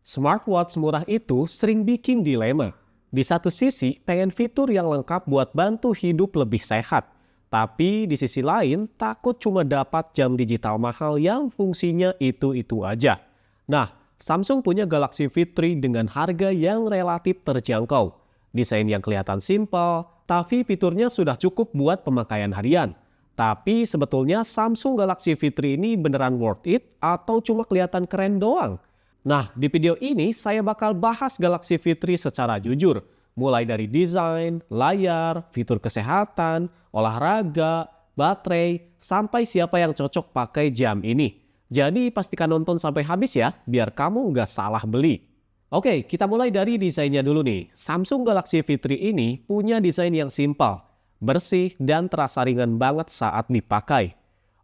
Smartwatch murah itu sering bikin dilema. Di satu sisi, pengen fitur yang lengkap buat bantu hidup lebih sehat. Tapi di sisi lain, takut cuma dapat jam digital mahal yang fungsinya itu-itu aja. Nah, Samsung punya Galaxy Fit 3 dengan harga yang relatif terjangkau. Desain yang kelihatan simpel, tapi fiturnya sudah cukup buat pemakaian harian. Tapi sebetulnya Samsung Galaxy Fit 3 ini beneran worth it atau cuma kelihatan keren doang? Nah, di video ini saya bakal bahas Galaxy Fit 3 secara jujur. Mulai dari desain, layar, fitur kesehatan, olahraga, baterai, sampai siapa yang cocok pakai jam ini. Jadi pastikan nonton sampai habis ya, biar kamu nggak salah beli. Oke, kita mulai dari desainnya dulu nih. Samsung Galaxy Fit 3 ini punya desain yang simpel, bersih, dan terasa ringan banget saat dipakai.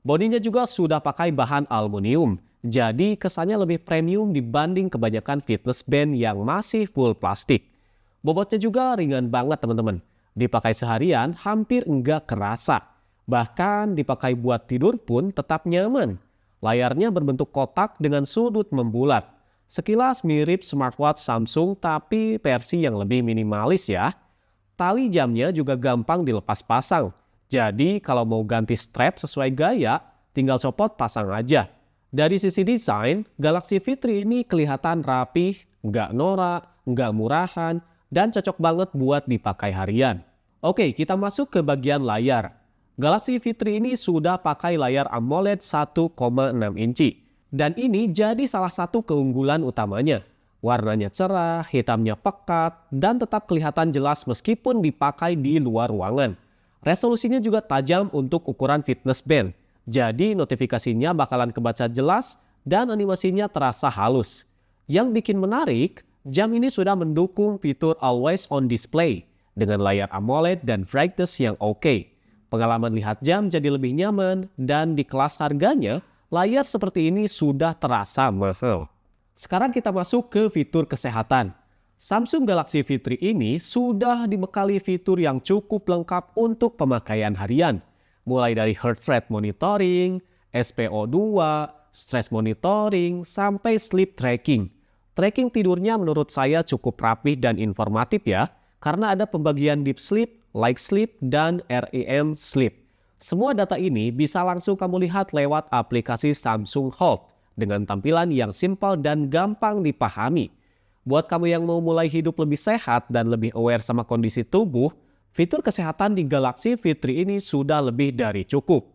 Bodinya juga sudah pakai bahan aluminium. Jadi kesannya lebih premium dibanding kebanyakan fitness band yang masih full plastik. Bobotnya juga ringan banget teman-teman. Dipakai seharian hampir enggak kerasa. Bahkan dipakai buat tidur pun tetap nyaman. Layarnya berbentuk kotak dengan sudut membulat. Sekilas mirip smartwatch Samsung tapi versi yang lebih minimalis ya. Tali jamnya juga gampang dilepas pasang. Jadi kalau mau ganti strap sesuai gaya, tinggal copot pasang aja. Dari sisi desain, Galaxy Fit 3 ini kelihatan rapih, nggak norak, nggak murahan, dan cocok banget buat dipakai harian. Oke, kita masuk ke bagian layar. Galaxy Fit 3 ini sudah pakai layar AMOLED 1,6 inci. Dan ini jadi salah satu keunggulan utamanya. Warnanya cerah, hitamnya pekat, dan tetap kelihatan jelas meskipun dipakai di luar ruangan. Resolusinya juga tajam untuk ukuran fitness band. Jadi notifikasinya bakalan kebaca jelas dan animasinya terasa halus. Yang bikin menarik, jam ini sudah mendukung fitur Always On Display dengan layar AMOLED dan brightness yang oke. Pengalaman lihat jam jadi lebih nyaman dan di kelas harganya, layar seperti ini sudah terasa mahal. Sekarang kita masuk ke fitur kesehatan. Samsung Galaxy Fit 3 ini sudah dibekali fitur yang cukup lengkap untuk pemakaian harian. Mulai dari heart rate monitoring, SpO2, stress monitoring, sampai sleep tracking. Tracking tidurnya menurut saya cukup rapih dan informatif ya, karena ada pembagian deep sleep, light sleep, dan REM sleep. Semua data ini bisa langsung kamu lihat lewat aplikasi Samsung Health dengan tampilan yang simpel dan gampang dipahami. Buat kamu yang mau mulai hidup lebih sehat dan lebih aware sama kondisi tubuh, fitur kesehatan di Galaxy Fit 3 ini sudah lebih dari cukup.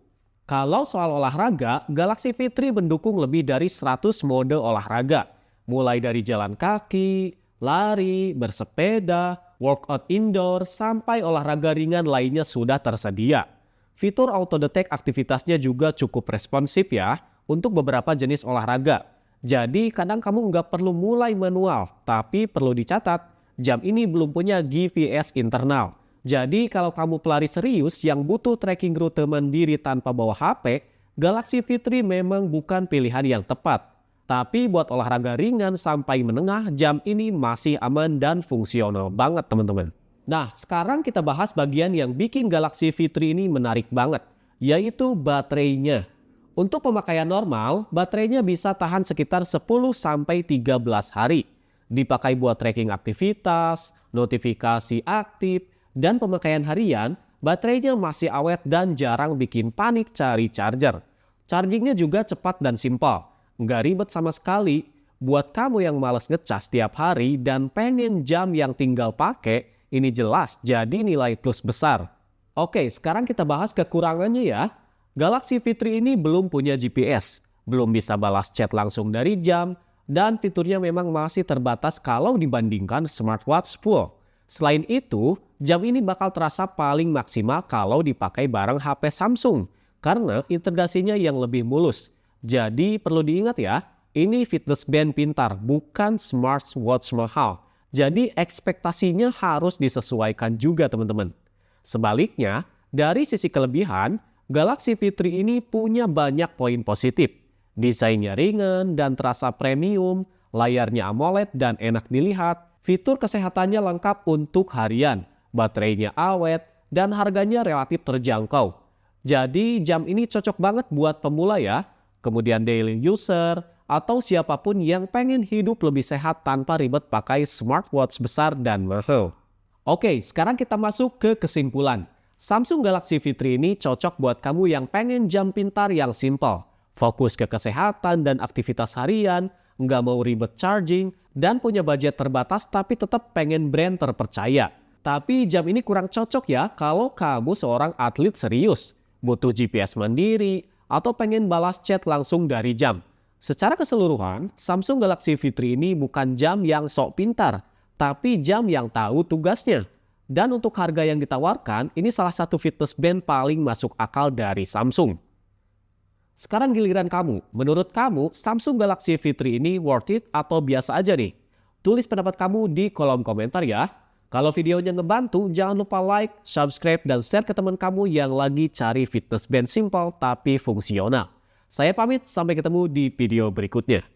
Kalau soal olahraga, Galaxy Fit 3 mendukung lebih dari 100 mode olahraga. Mulai dari jalan kaki, lari, bersepeda, workout indoor, sampai olahraga ringan lainnya sudah tersedia. Fitur auto detect aktivitasnya juga cukup responsif ya untuk beberapa jenis olahraga. Jadi kadang kamu nggak perlu mulai manual, tapi perlu dicatat, jam ini belum punya GPS internal. Jadi kalau kamu pelari serius yang butuh tracking rute mandiri tanpa bawa HP, Galaxy Fit 3 memang bukan pilihan yang tepat. Tapi buat olahraga ringan sampai menengah, jam ini masih aman dan fungsional banget teman-teman. Nah, sekarang kita bahas bagian yang bikin Galaxy Fit 3 ini menarik banget, yaitu baterainya. Untuk pemakaian normal, baterainya bisa tahan sekitar 10-13 hari. Dipakai buat tracking aktivitas, notifikasi aktif, dan pemakaian harian, baterainya masih awet dan jarang bikin panik cari charger. Chargingnya juga cepat dan simpel, nggak ribet sama sekali. Buat kamu yang malas ngecas tiap hari dan pengen jam yang tinggal pakai, ini jelas jadi nilai plus besar. Oke, sekarang kita bahas kekurangannya ya. Galaxy Fit 3 ini belum punya GPS, belum bisa balas chat langsung dari jam, dan fiturnya memang masih terbatas kalau dibandingkan smartwatch full. Selain itu, jam ini bakal terasa paling maksimal kalau dipakai bareng HP Samsung karena integrasinya yang lebih mulus. Jadi perlu diingat ya, ini fitness band pintar, bukan smartwatch mahal. Jadi ekspektasinya harus disesuaikan juga teman-teman. Sebaliknya, dari sisi kelebihan, Galaxy Fit 3 ini punya banyak poin positif. Desainnya ringan dan terasa premium, layarnya AMOLED dan enak dilihat, fitur kesehatannya lengkap untuk harian, baterainya awet, dan harganya relatif terjangkau. Jadi jam ini cocok banget buat pemula ya. Kemudian daily user, atau siapapun yang pengen hidup lebih sehat tanpa ribet pakai smartwatch besar dan mahal. Oke, sekarang kita masuk ke kesimpulan. Samsung Galaxy Fit3 ini cocok buat kamu yang pengen jam pintar yang simple, fokus ke kesehatan dan aktivitas harian, nggak mau ribet charging, dan punya budget terbatas tapi tetap pengen brand terpercaya. Tapi jam ini kurang cocok ya kalau kamu seorang atlet serius, butuh GPS mandiri, atau pengen balas chat langsung dari jam. Secara keseluruhan, Samsung Galaxy Fit3 ini bukan jam yang sok pintar, tapi jam yang tahu tugasnya. Dan untuk harga yang ditawarkan, ini salah satu fitness band paling masuk akal dari Samsung. Sekarang giliran kamu. Menurut kamu, Samsung Galaxy Fit3 ini worth it atau biasa aja nih? Tulis pendapat kamu di kolom komentar ya. Kalau videonya ngebantu, jangan lupa like, subscribe, dan share ke teman kamu yang lagi cari fitness band simple tapi fungsional. Saya pamit, sampai ketemu di video berikutnya.